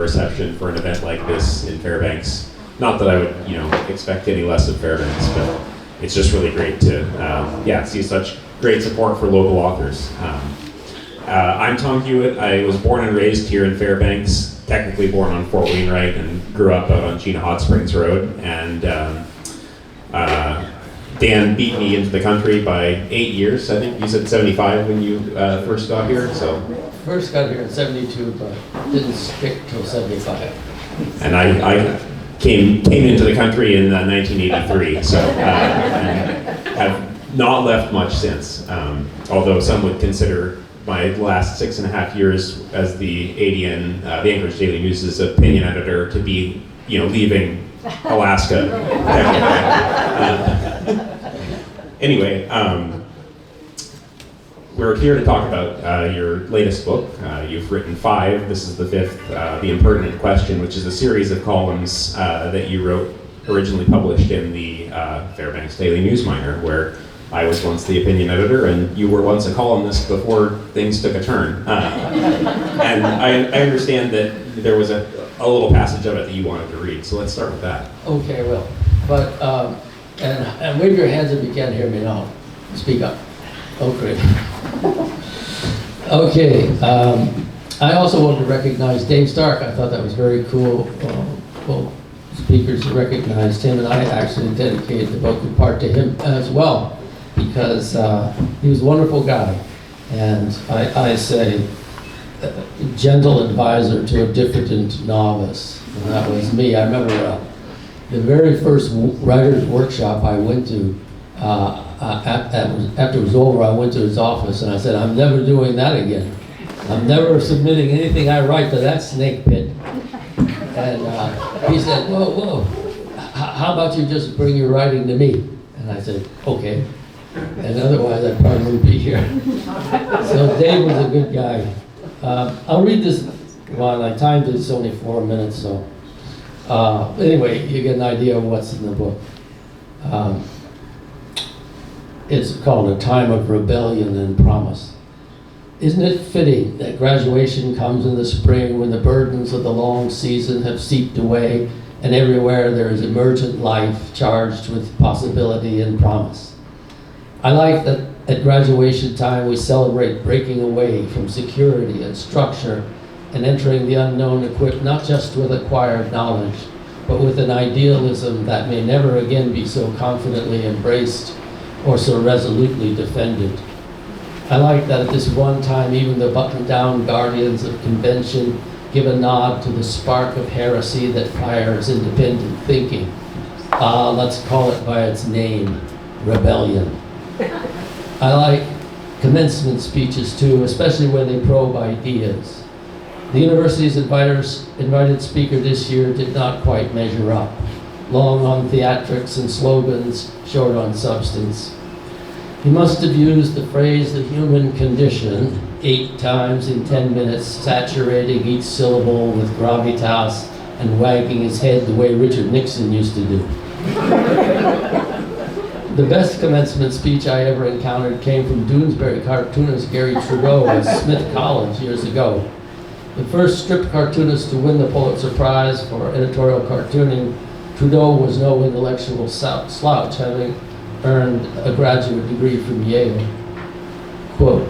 reception for an event like this in Fairbanks. Not that I would, expect any less of Fairbanks, but it's just really great to, see such great support for local authors. I'm Tom Hewitt. I was born and raised here in Fairbanks, technically born on Fort Wainwright, and grew up out on Chena Hot Springs Road. And Dan beat me into the country by 8 years. I think you said 75 when you first got here. So first got here in 72, but didn't stick till 75. And I came into the country in 1983, so and have not left much since. Although some would consider my last 6.5 years as the ADN, the Anchorage Daily News' opinion editor, to be, leaving Alaska. Anyway, we're here to talk about your latest book. You've written 5. This is the 5th, The Impertinent Question, which is a series of columns that you wrote, originally published in the Fairbanks Daily News-Miner, where I was once the opinion editor, and you were once a columnist before things took a turn. And I understand that there was a little passage of it that you wanted to read, so let's start with that. Okay, well, but, and wave your hands if you can't hear me now. Speak up. Oh, great. Okay, I also want to recognize Dave Stark. I thought that was very cool. Well, speakers recognized him, and I actually dedicated the book in part to him as well, because he was a wonderful guy, and I say gentle advisor to a diffident novice, and that was me. I remember the very first writer's workshop I went to, after it was over, I went to his office and I said, I'm never doing that again. I'm never submitting anything I write to that snake pit. And he said, whoa, how about you just bring your writing to me? And I said, okay. And otherwise I probably wouldn't be here. So Dave was a good guy. I'll read this one. I timed it, it's only 4 minutes, so. Anyway, you get an idea of what's in the book. It's called A Time of Rebellion and Promise. Isn't it fitting that graduation comes in the spring when the burdens of the long season have seeped away and everywhere there is emergent life charged with possibility and promise? I like that at graduation time we celebrate breaking away from security and structure and entering the unknown equipped not just with acquired knowledge, but with an idealism that may never again be so confidently embraced or so resolutely defended. I like that at this one time even the buttoned-down guardians of convention give a nod to the spark of heresy that fires independent thinking. Let's call it by its name, rebellion. I like commencement speeches too, especially when they probe ideas. The university's invited speaker this year did not quite measure up. Long on theatrics and slogans, short on substance. He must have used the phrase the human condition 8 times in 10 minutes, saturating each syllable with gravitas and wagging his head the way Richard Nixon used to do. The best commencement speech I ever encountered came from Doonesbury cartoonist Gary Trudeau at Smith College years ago. The first strip cartoonist to win the Pulitzer Prize for editorial cartooning, Trudeau was no intellectual slouch, having earned a graduate degree from Yale. Quote,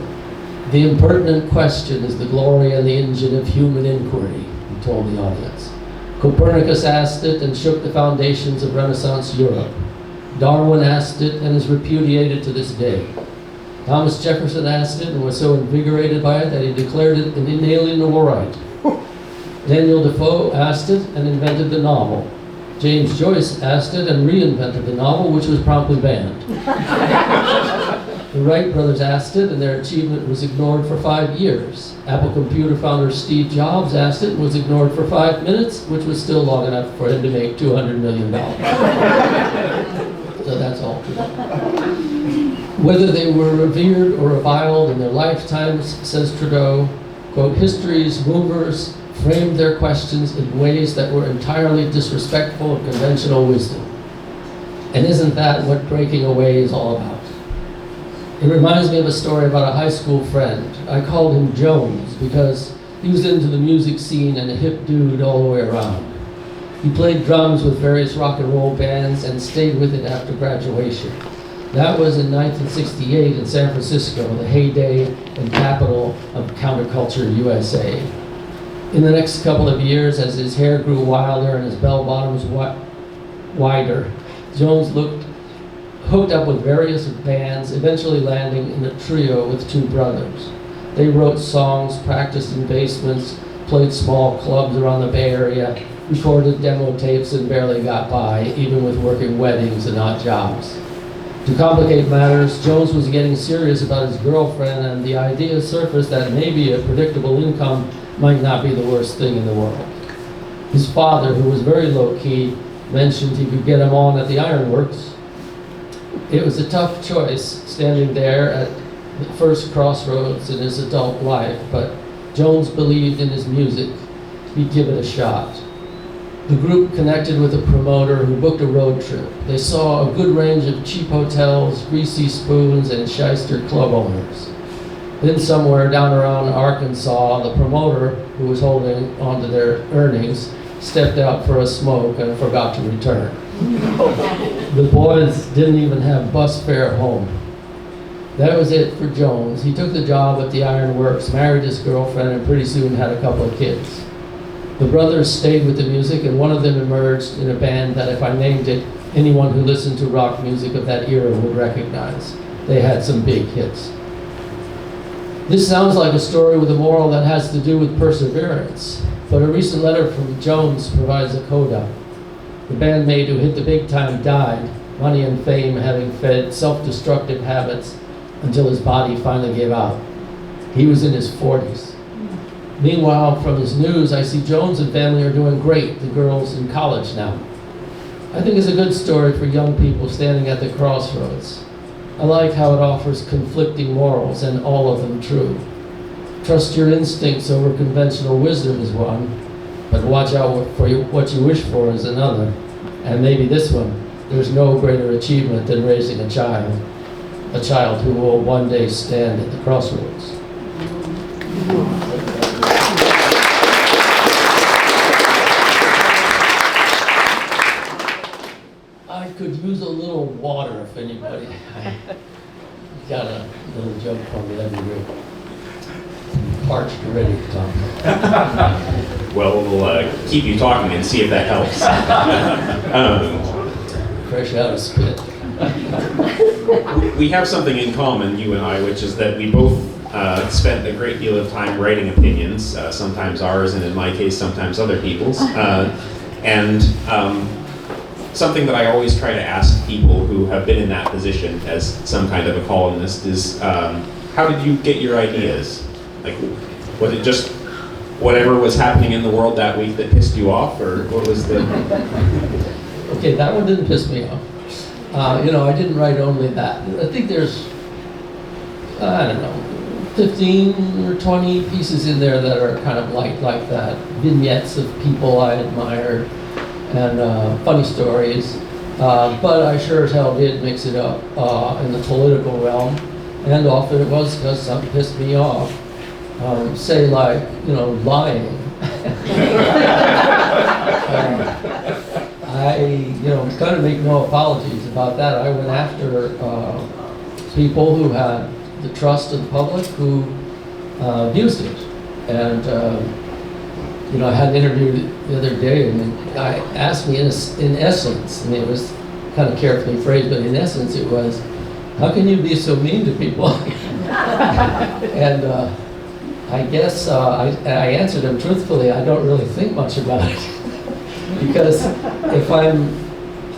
"The impertinent question is the glory and the engine of human inquiry," he told the audience. Copernicus asked it and shook the foundations of Renaissance Europe. Darwin asked it and is repudiated to this day. Thomas Jefferson asked it and was so invigorated by it that he declared it an inalienable right. Daniel Defoe asked it and invented the novel. James Joyce asked it and reinvented the novel, which was promptly banned. The Wright brothers asked it and their achievement was ignored for 5 years. Apple computer founder Steve Jobs asked it and was ignored for 5 minutes, which was still long enough for him to make $200 million. So that's all true. Whether they were revered or reviled in their lifetimes, says Trudeau, quote, history's movers framed their questions in ways that were entirely disrespectful of conventional wisdom. And isn't that what breaking away is all about? It reminds me of a story about a high school friend. I called him Jones because He was into the music scene and a hip dude all the way around. He played drums with various rock and roll bands and stayed with it after graduation. That was in 1968 in San Francisco, the heyday and capital of counterculture USA. In the next couple of years, as his hair grew wilder and his bell bottoms wider, Jones hooked up with various bands, eventually landing in a trio with two brothers. They wrote songs, practiced in basements, played small clubs around the Bay Area, recorded demo tapes, and barely got by, even with working weddings and odd jobs. To complicate matters, Jones was getting serious about his girlfriend, and the idea surfaced that maybe a predictable income might not be the worst thing in the world. His father, who was very low-key, mentioned he could get him on at the ironworks. It was a tough choice, standing there at the first crossroads in his adult life, but Jones believed in his music. He'd give it a shot. The group connected with a promoter who booked a road trip. They saw a good range of cheap hotels, greasy spoons, and shyster club owners. Then somewhere down around Arkansas, the promoter, who was holding onto their earnings, stepped out for a smoke and forgot to return. The boys didn't even have bus fare home. That was it for Jones. He took the job at the ironworks, married his girlfriend, and pretty soon had a couple of kids. The brothers stayed with the music, and one of them emerged in a band that, if I named it, anyone who listened to rock music of that era would recognize. They had some big hits. This sounds like a story with a moral that has to do with perseverance, but a recent letter from Jones provides a coda. The bandmate who hit the big time died, money and fame having fed self-destructive habits until his body finally gave out. He was in his 40s. Meanwhile, from his news, I see Jones and family are doing great. The girl's in college now. I think it's a good story for young people standing at the crossroads. I like how it offers conflicting morals, and all of them true. Trust your instincts over conventional wisdom is one, but watch out for what you wish for is another. And maybe this one, there's no greater achievement than raising a child who will one day stand at the crossroads. I could use a little water if anybody got a little joke for me, that'd be great. Parched already, Tom. Well, we'll keep you talking and see if that helps. Fresh out of spit. We have something in common, you and I, which is that we both spent a great deal of time writing opinions, sometimes ours, and in my case, sometimes other people's. Something that I always try to ask people who have been in that position as some kind of a columnist is, how did you get your ideas? Like, was it just whatever was happening in the world that week that pissed you off, or what was the... Okay, that one didn't piss me off. I didn't write only that. I think there's, 15 or 20 pieces in there that are kind of like that. Vignettes of people I admired and funny stories. But I sure as hell did mix it up in the political realm. And often it was because something pissed me off. Say like, lying. I kind of make no apologies about that. I went after people who had the trust of the public who abused it. And, I had an interview the other day, and the guy asked me in essence, it was kind of carefully phrased, but in essence it was, how can you be so mean to people? And I guess I answered him truthfully, I don't really think much about it. Because if I'm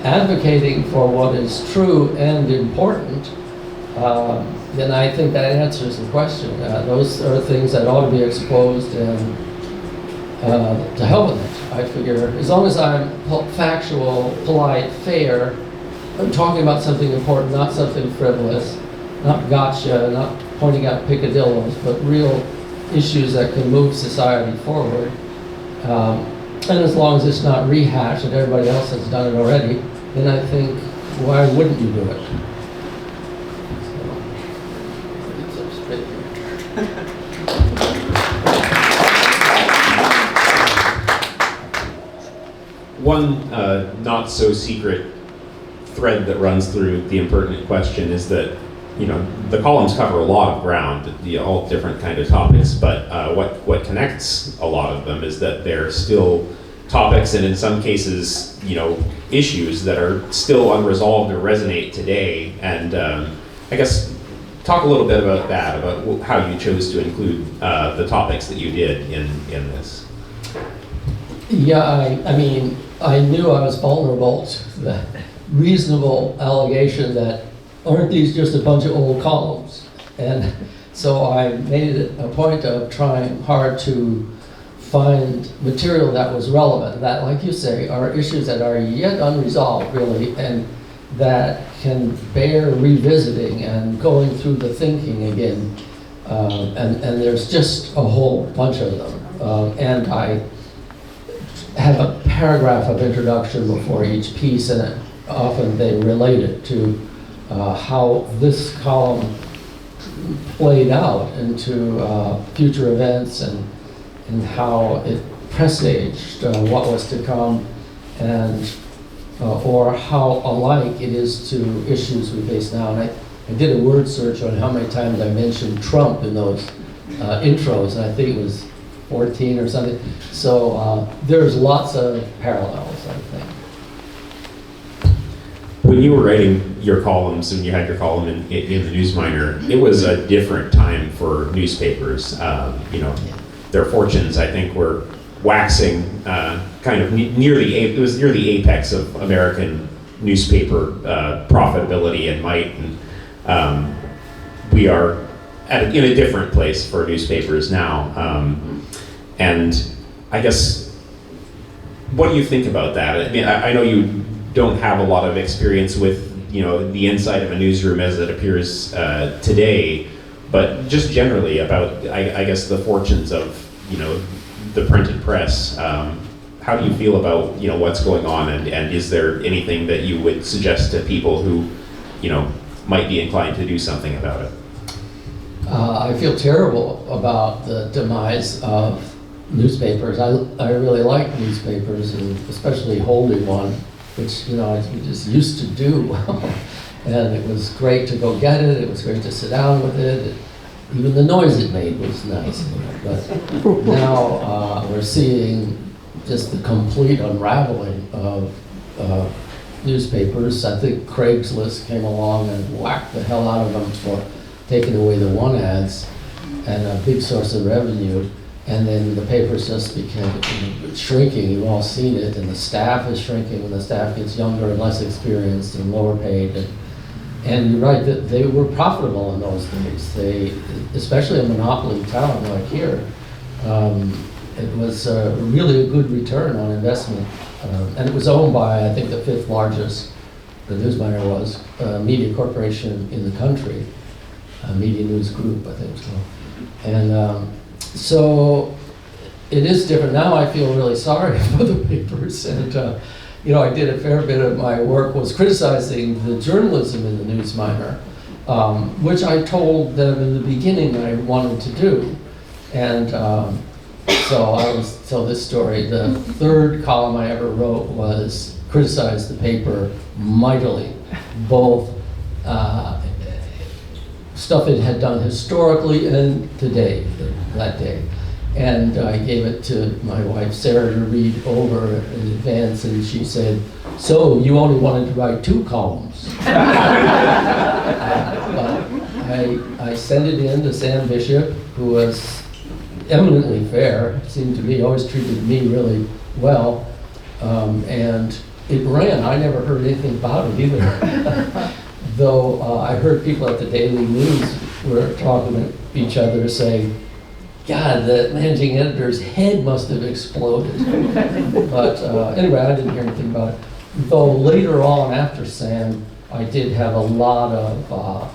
advocating for what is true and important, then I think that answers the question. Those are things that ought to be exposed, and to hell with it. I figure as long as I'm factual, polite, fair, I'm talking about something important, not something frivolous, not gotcha, not pointing out picadillos, but real issues that can move society forward. And as long as it's not rehashed and everybody else has done it already, then I think, why wouldn't you do it? one not so secret thread that runs through the Impertinent Question is that, you know, the columns cover a lot of ground, all different kind of topics, but what connects a lot of them is that they're still topics, and in some cases, you know, issues that are still unresolved or resonate today. And I guess talk a little bit about that, about how you chose to include the topics that you did in this. Yeah, I mean, I knew I was vulnerable to the reasonable allegation that aren't these just a bunch of old columns? And so I made it a point of trying hard to find material that was relevant, that, like you say, are issues that are yet unresolved, really, and that can bear revisiting and going through the thinking again. And there's just a whole bunch of them. And I have a paragraph of introduction before each piece, and often they relate it to how this column played out into future events and how it presaged what was to come, and or how alike it is to issues we face now. And I did a word search on how many times I mentioned Trump in those intros, and I think it was 14 or something. So there's lots of parallels, I think. When you were writing your columns, and you had your column in the News-Miner, it was a different time for newspapers. You know, their fortunes, I think, were waxing kind of near the apex of American newspaper profitability and might. And we are in a different place for newspapers now. And I guess, what do you think about that? I mean, I know you don't have a lot of experience with, you know, the inside of a newsroom as it appears today, but just generally about, I guess, the fortunes of, you know, the printed press. How do you feel about, you know, what's going on, and is there anything that you would suggest to people who, you know, might be inclined to do something about it? I feel terrible about the demise of newspapers. I really like newspapers, and especially holding one, which, you know, I just used to do. And it was great to go get it. It was great to sit down with it. Even the noise it made was nice. But now we're seeing just the complete unraveling of newspapers. I think Craigslist came along and whacked the hell out of them for taking away the one ads, and a big source of revenue. And then the papers just became shrinking. You've all seen it, and the staff is shrinking when the staff gets younger and less experienced and lower paid. And you're right, that they were profitable in those days. They, especially a monopoly town like here, it was really a good return on investment. And it was owned by, I think, the fifth largest, the News-Miner was, media corporation in the country, Media News Group, I think it was called. And so it is different. Now I feel really sorry for the papers. And you know, I did a fair bit of my work was criticizing the journalism in the News-Miner, which I told them in the beginning I wanted to do. And so I was tell this story. The third column I ever wrote was criticize the paper mightily, both stuff it had done historically and today, that day. And I gave it to my wife, Sarah, to read over in advance, and she said, "So you only wanted to write 2 columns." But I sent it in to Sam Bishop, who was eminently fair, seemed to me, always treated me really well, and it ran. I never heard anything about it either. Though I heard people at the Daily News were talking to each other saying, "God, the managing editor's head must have exploded." But anyway, I didn't hear anything about it. Though later on, after Sam, I did have a lot of,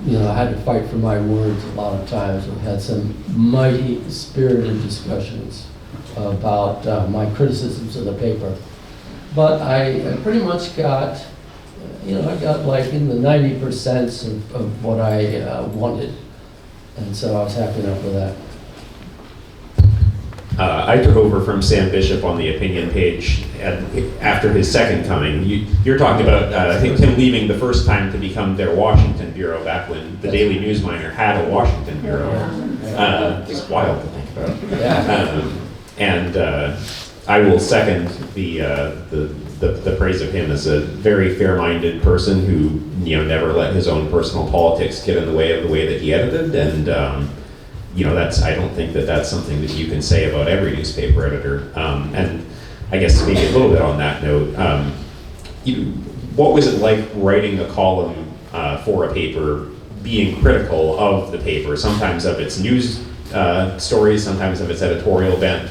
you know, I had to fight for my words a lot of times. We had some mighty spirited discussions about my criticisms of the paper. But I pretty much got, you know, I got like in the 90% of what I wanted. And so I was happy enough with that. I took over from Sam Bishop on the opinion page after his second coming. You're talking about him leaving the first time to become their Washington bureau back when the Daily News-Miner had a Washington bureau. Just wild to think about. And I will second the praise of him as a very fair-minded person who never let his own personal politics get in the way of the way that he edited, and I don't think that that's something that you can say about every newspaper editor. And I guess maybe a little bit on that note, what was it like writing a column for a paper, being critical of the paper, sometimes of its news stories, sometimes of its editorial bent?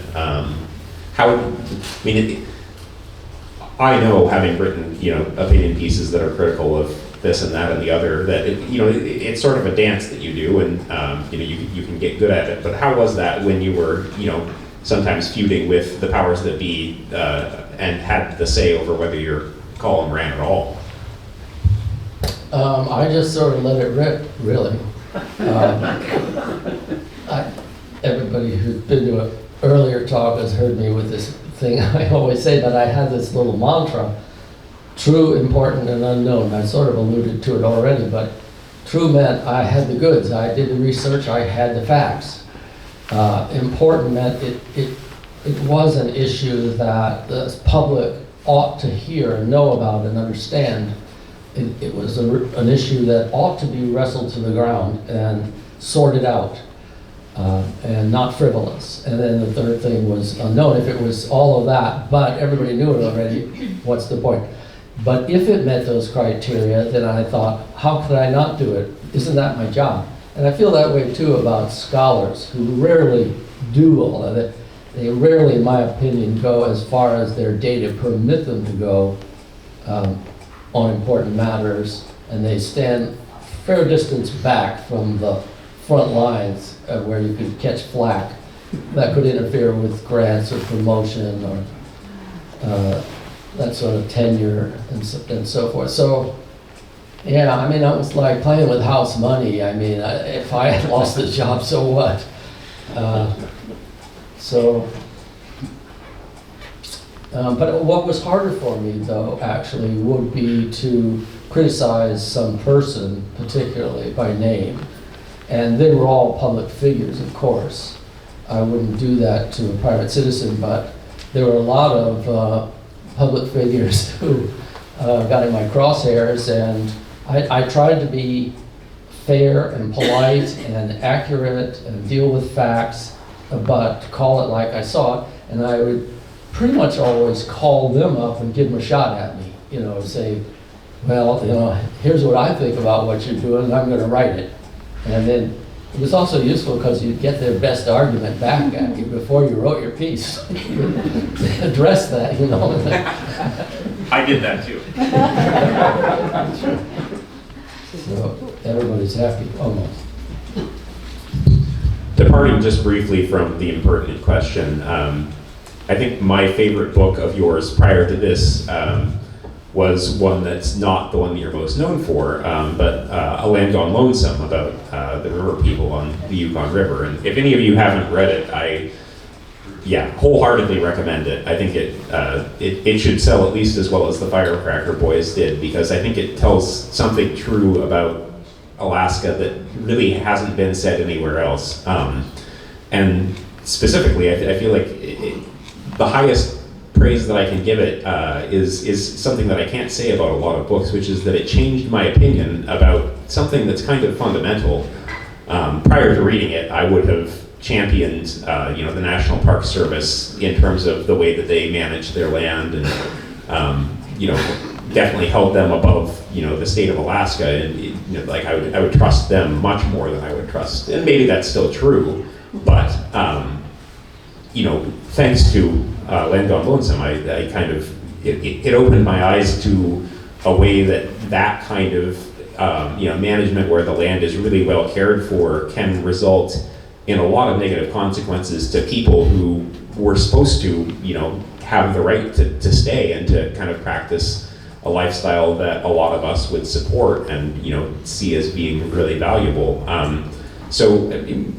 I know, having written opinion pieces that are critical of this and that and the other, that it's sort of a dance that you do, and you can get good at it. But how was that when you were sometimes feuding with the powers that be and had the say over whether your column ran at all? I just sort of let it rip, really. Everybody who's been to an earlier talk has heard me with this thing I always say, but I had this little mantra: true, important, and unknown. I sort of alluded to it already, but true meant I had the goods, I did the research, I had the facts. Important meant it was an issue that the public ought to hear and know about and understand. It was an issue that ought to be wrestled to the ground and sorted out, and not frivolous. And then the third thing was unknown. If it was all of that, but everybody knew it already, what's the point? But if it met those criteria, then I thought, how could I not do it? Isn't that my job? And I feel that way too about scholars who rarely do all of it. They rarely, in my opinion, go as far as their data permit them to go on important matters, and they stand a fair distance back from the front lines where you could catch flack that could interfere with grants or promotion or that sort of tenure and so forth. So, yeah, it was like playing with house money. If I had lost the job, so what? But what was harder for me, though, actually, would be to criticize some person, particularly by name. And they were all public figures, of course. I wouldn't do that to a private citizen, but there were a lot of public figures who got in my crosshairs, and I tried to be fair and polite and accurate and deal with facts, but call it like I saw it. And I would pretty much always call them up and give them a shot at me, say, well, here's what I think about what you're doing, and I'm going to write it. And then it was also useful because you'd get their best argument back at you before you wrote your piece. Address that, I did that too. So everybody's happy, almost. Departing just briefly from the Impertinent Question, I think my favorite book of yours prior to this was one that's not the one that you're most known for, but A Land Gone Lonesome, about the river people on the Yukon River. And if any of you haven't read it, I wholeheartedly recommend it. I think it should sell at least as well as the Firecracker Boys did, because I think it tells something true about Alaska that really hasn't been said anywhere else. And specifically, I feel like the highest praise that I can give it is something that I can't say about a lot of books, which is that it changed my opinion about something that's kind of fundamental. Prior to reading it, I would have championed the National Park Service in terms of the way that they manage their land, and definitely held them above the state of Alaska, and I would trust them much more than I would trust, and maybe that's still true, but thanks to Land Gone Lonesome, I kind of it opened my eyes to a way that kind of management where the land is really well cared for can result in a lot of negative consequences to people who were supposed to have the right to stay and to kind of practice a lifestyle that a lot of us would support and see as being really valuable. So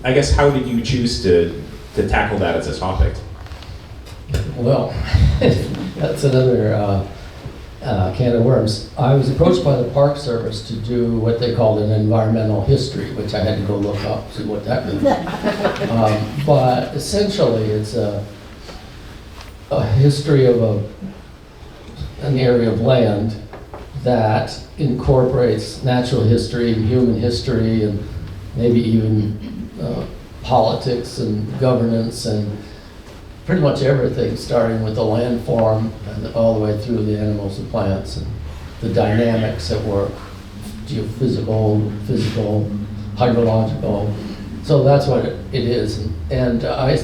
I guess, how did you choose to to tackle that as a topic? Well, that's another can of worms. I was approached by the Park Service to do what they called an environmental history, which I had to go look up, see what that means. But essentially, it's a history of an area of land that incorporates natural history and human history and maybe even politics and governance and pretty much everything, starting with the landform and all the way through the animals and plants and the dynamics at work, geophysical, physical, hydrological. So that's what it is. And I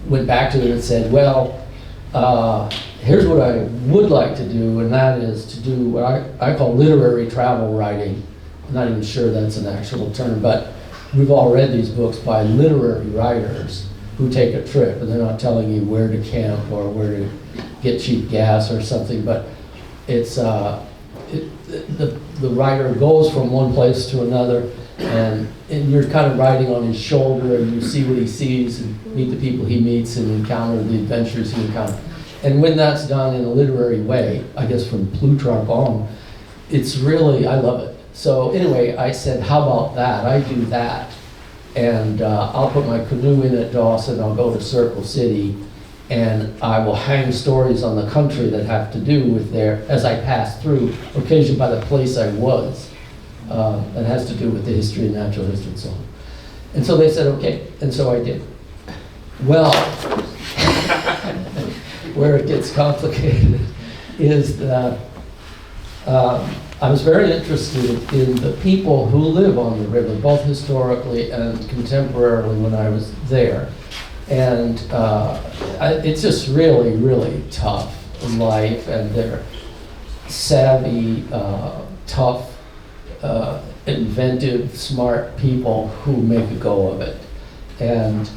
went back to it and said, well, here's what I would like to do, and that is to do what I call literary travel writing. I'm not even sure that's an actual term, but we've all read these books by literary writers who take a trip, and they're not telling you where to camp or where to get cheap gas or something, but it's the writer goes from one place to another, and you're kind of riding on his shoulder, and you see what he sees and meet the people he meets and encounter the adventures he encounters. And when that's done in a literary way, I guess from Plutarch on, it's really, I love it. So anyway, I said, how about that? I do that. And I'll put my canoe in at Dawson, I'll go to Circle City, and I will hang stories on the country that have to do with there as I pass through, occasioned by the place I was, that has to do with the history and natural history and so on. And so they said, okay, and so I did. Well, where it gets complicated is that I was very interested in the people who live on the river, both historically and contemporarily when I was there. And it's just really, really tough life, and they're savvy, tough, inventive, smart people who make a go of it. And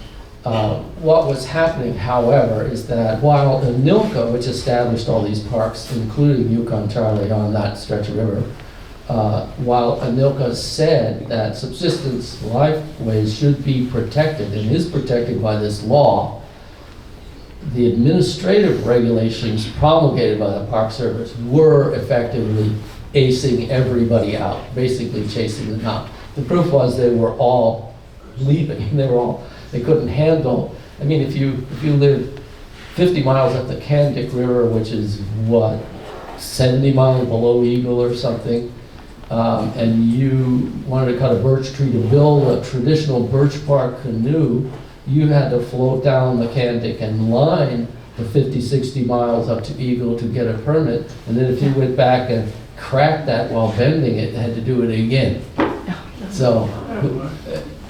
what was happening, however, is that while Anilka, which established all these parks, including Yukon-Charlie on that stretch of river, while Anilka said that subsistence lifeways should be protected and is protected by this law, the administrative regulations promulgated by the Park Service were effectively acing everybody out, basically chasing them out. The proof was they were all leaving. They couldn't handle. I mean, if you live 50 miles up the Kandik River, which is what, 70 miles below Eagle or something, and you wanted to cut a birch tree to build a traditional birch bark canoe, you had to float down the Kandik and line the 50, 60 miles up to Eagle to get a permit. And then if you went back and cracked that while bending it, had to do it again. So,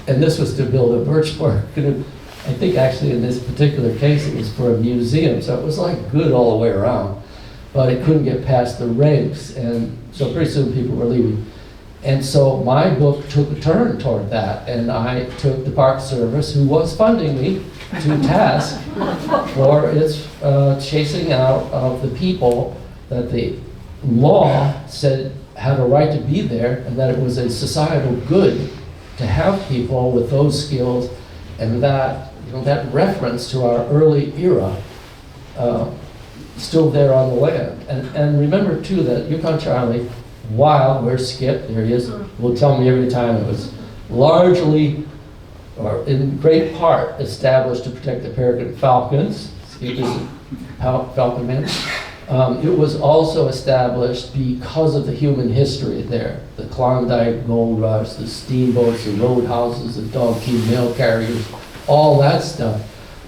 and this was to build a birch bark canoe. I think actually in this particular case it was for a museum, so it was like good all the way around. But it couldn't get past the regs, and so pretty soon people were leaving. And so my book took a turn toward that, and I took the Park Service, who was funding me, to task for its chasing out of the people that the law said had a right to be there, and that it was a societal good to have people with those skills, and that, that reference to our early era still there on the land. And remember too that Yukon-Charlie, where's Skip? There he is. Will tell me every time it was largely, or in great part, established to protect the peregrine falcons. Skip is a falcon man. It was also established because of the human history there. The Klondike Gold Rush, the steamboats, the roadhouses, the dog key mail carriers, all that stuff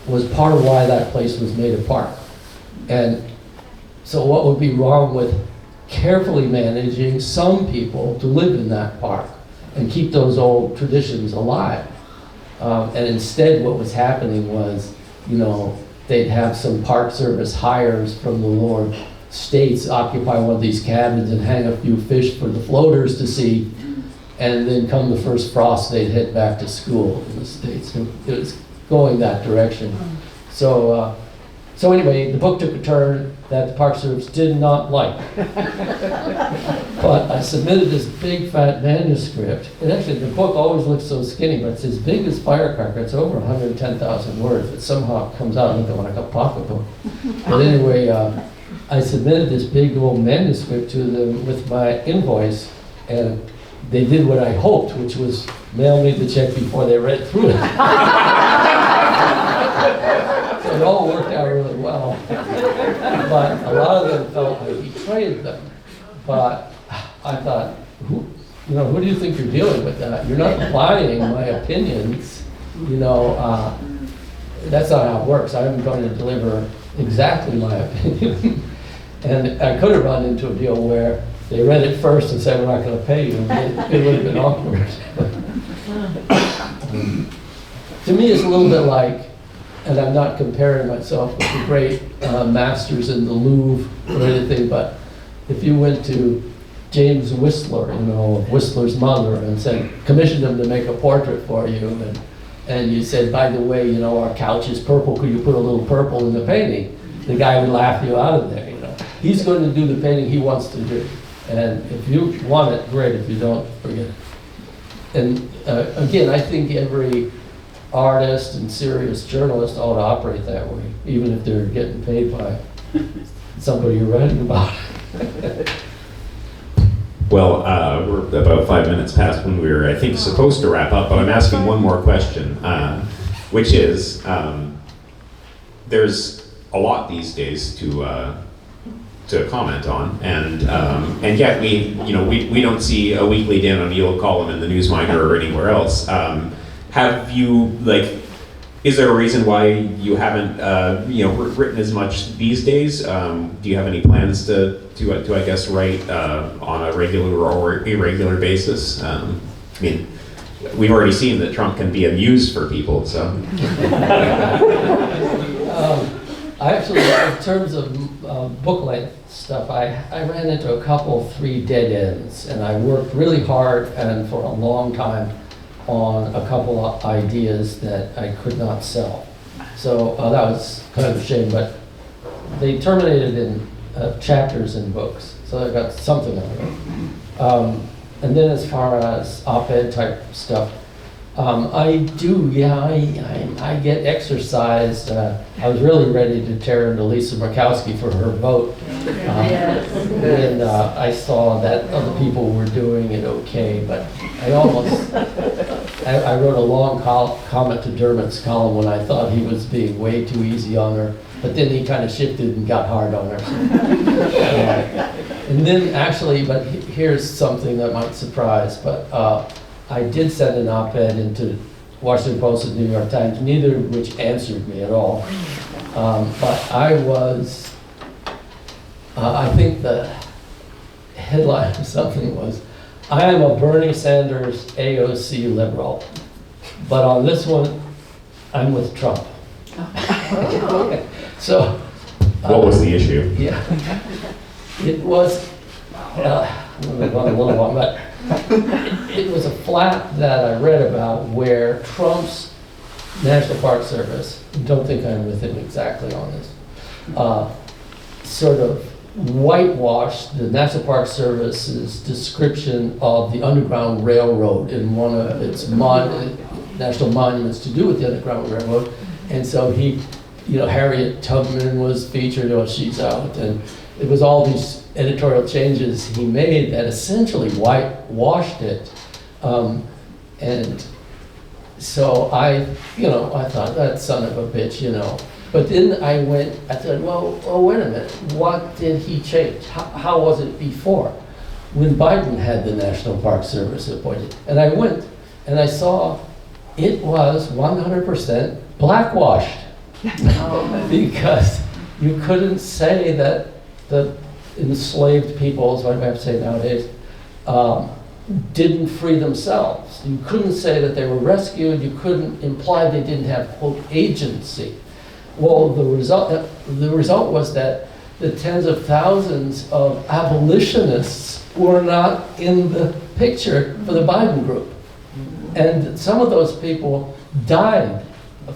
was part of why that place was made a park. And so what would be wrong with carefully managing some people to live in that park and keep those old traditions alive? And instead what was happening was, they'd have some Park Service hires from the lower states occupy one of these cabins and hang a few fish for the floaters to see, and then come the first frost, they'd head back to school in the States. It was going that direction. So anyway, the book took a turn that the Park Service did not like. But I submitted this big fat manuscript. And actually, the book always looks so skinny, but it's as big as Firecracker. It's over 110,000 words. It somehow comes out looking like a pocketbook. But anyway, I submitted this big old manuscript to them with my invoice, and they did what I hoped, which was mail me the check before they read through it. So it all worked out really well. But a lot of them felt I betrayed them. But I thought, who do you think you're dealing with that? You're not buying my opinions. That's not how it works. I'm going to deliver exactly my opinion. And I could have run into a deal where they read it first and said, we're not going to pay you. It would have been awkward. To me, it's a little bit like, and I'm not comparing myself with the great masters in the Louvre or anything, but if you went to James Whistler, Whistler's mother, and said, commissioned him to make a portrait for you, and you said, by the way, our couch is purple, could you put a little purple in the painting? The guy would laugh you out of there, He's going to do the painting he wants to do. And if you want it, great. If you don't, forget it. And again, I think every artist and serious journalist ought to operate that way, even if they're getting paid by somebody you're writing about. Well, we're about 5 minutes past when we were, I think, supposed to wrap up, but I'm asking one more question, which is, there's a lot these days to comment on, and yet we don't see a weekly Dan O'Neill column in the News-Miner or anywhere else. Have you, is there a reason why you haven't written as much these days? Do you have any plans to I guess write on a regular or irregular basis? We've already seen that Trump can be a muse for people, so. Actually, in terms of book length stuff, I ran into a couple, 3 dead ends, and I worked really hard and for a long time on a couple of ideas that I could not sell. So that was kind of a shame, but they terminated in chapters in books, so I got something out of it. And then as far as op-ed type stuff, I get exercised. I was really ready to tear into Lisa Murkowski for her vote. And I saw that other people were doing it okay, but I wrote a long comment to Dermot's column when I thought he was being way too easy on her, but then he kind of shifted and got hard on her. And then actually, but here's something that might surprise, but I did send an op-ed into Washington Post and New York Times, neither of which answered me at all. But I think the headline of something was, I am a Bernie Sanders AOC liberal, but on this one, I'm with Trump. So. What was the issue? Yeah. It was, I'm going to run a little long, but it was a flap that I read about where Trump's National Park Service, don't think I'm with him exactly on this, sort of whitewashed the National Park Service's description of the Underground Railroad in one of its national monuments to do with the Underground Railroad. And so he, Harriet Tubman was featured, she's out, and it was all these editorial changes he made that essentially whitewashed it. And so I thought, that son of a bitch, But then I said, well, wait a minute, what did he change? How was it before? When Biden had the National Park Service appointed. And I went and I saw it was 100% blackwashed. Because you couldn't say that the enslaved peoples, what do I have to say nowadays, didn't free themselves. You couldn't say that they were rescued. You couldn't imply they didn't have, quote, agency. Well, the result was that the tens of thousands of abolitionists were not in the picture for the Biden group. And some of those people died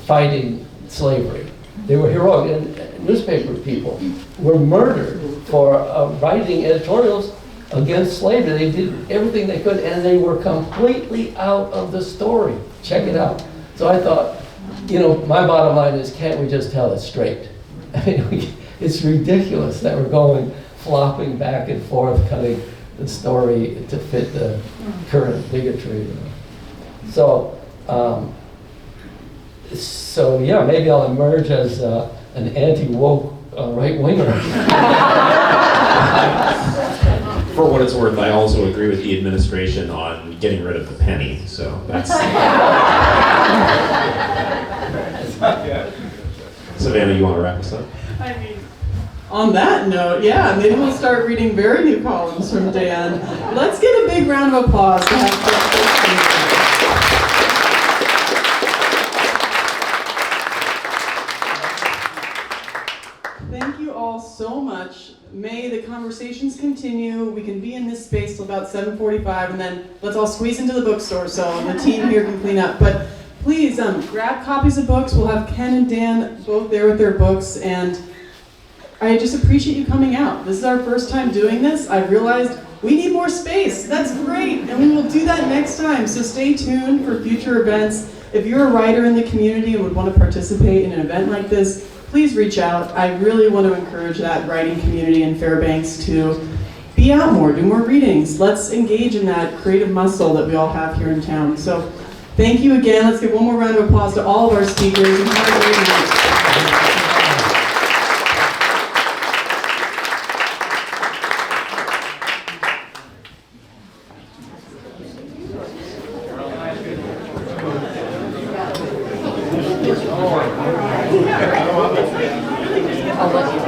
fighting slavery. They were heroic. And newspaper people were murdered for writing editorials against slavery. They did everything they could, and they were completely out of the story. Check it out. So I thought, my bottom line is, can't we just tell it straight? I mean, it's ridiculous that we're going flopping back and forth, cutting the story to fit the current bigotry. So yeah, maybe I'll emerge as an anti-woke right-winger. For what it's worth, I also agree with the administration on getting rid of the penny, so that's... Savannah, you want to wrap us up? I mean, on that note, yeah, maybe we'll start reading very new columns from Dan. Let's get a big round of applause to have Thank you all so much. May the conversations continue. We can be in this space till about 7:45, and then let's all squeeze into the bookstore so the team here can clean up. But please grab copies of books. We'll have Ken and Dan both there with their books, and I just appreciate you coming out. This is our first time doing this. I've realized we need more space. That's great, and we will do that next time. So stay tuned for future events. If you're a writer in the community and would want to participate in an event like this, please reach out. I really want to encourage that writing community in Fairbanks to be out more, do more readings. Let's engage in that creative muscle that we all have here in town. So thank you again. Let's give one more round of applause to all of our speakers, and have a great night. I'll let you